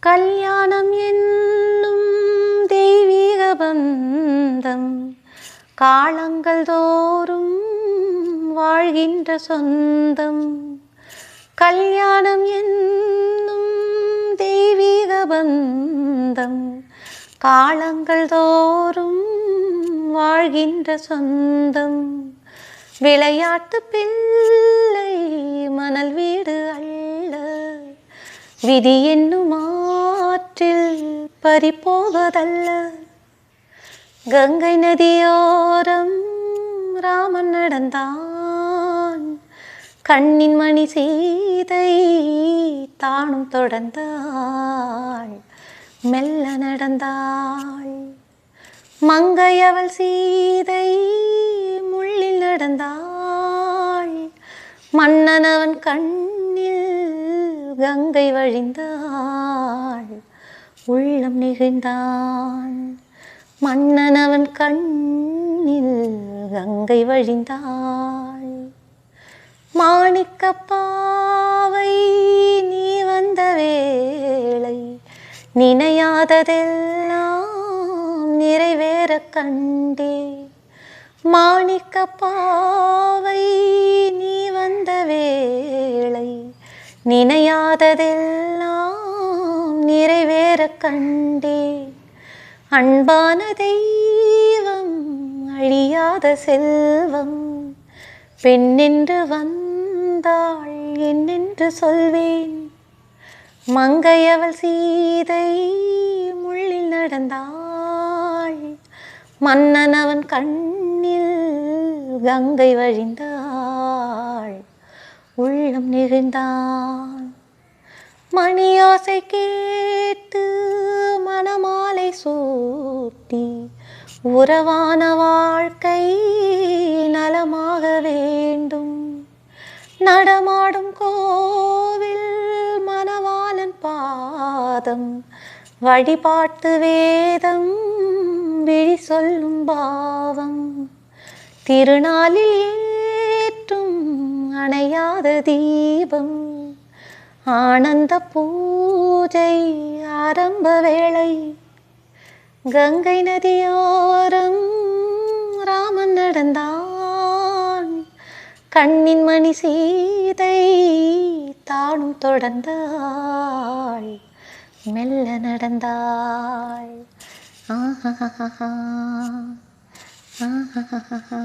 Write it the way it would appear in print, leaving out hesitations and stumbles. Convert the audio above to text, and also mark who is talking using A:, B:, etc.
A: கல்யாணம் என்னும் தெய்வீக பந்தம் காலங்கள் தோறும் வாழ்கின்ற சொந்தம். கல்யாணம் என்னும் தெய்வீக பந்தம் காலங்கள் தோறும் வாழ்கின்ற சொந்தம். விளையாட்டு பிள்ளை மணல் வீடு அல்ல, விதி என்னும் ஆற்றில் பறிபோவதல்ல. கங்கை நதியோரம் ராமன் நடந்தான், கண்ணின் மணி சீதை தானும் தொடர்ந்தாள், மெல்ல நடந்தாள். மங்கை அவள் சீதை முள்ளில் நடந்தாள், மன்னன் அவன் கண்ணில் கங்கை வழிந்தாள், உள்ளம் நெகிழ்ந்தான். மன்னன் அவன் கண்ணில் கங்கை வழிந்தாள். மாணிக்கப்பாவை நீ வந்த வேளை நினையாததெல்லாம் நிறைவேற கண்டே. மாணிக்கப்பாவை நீ வந்த வேளை நினையாததெல்லாம் நிறைவேற கண்டே. அன்பான தெய்வம் அழியாத செல்வம், பெண்ணென்று வந்தாள் என்னென்று சொல்வேன். மங்கையவள் சீதை முள்ளில் நடந்தாள், மன்னன் அவன் கண்ணில் கங்கை வழிந்தாள், உள்ளம் நெகிழ்ந்தான். மணியோசை கேட்டு மணமாலை சூட்டி உறவான வாழ்க்கை நலமாக வேண்டும். நடமாடும் கோவில் மணவாளன் பாதம், வழிபாட்டு வேதம் விழி சொல்லும் பாவம். திருநாளில் ஏற்றும் அணையாத தீபம், ஆனந்த பூஜை ஆரம்ப வேளை. கங்கை நதியோரம் ராமன் நடந்தான், கண்ணின் மணி சீதை தானும் தொடர்ந்தாள், மெல்ல நடந்தாள். ஆஹா ஆஹா ஆஹா.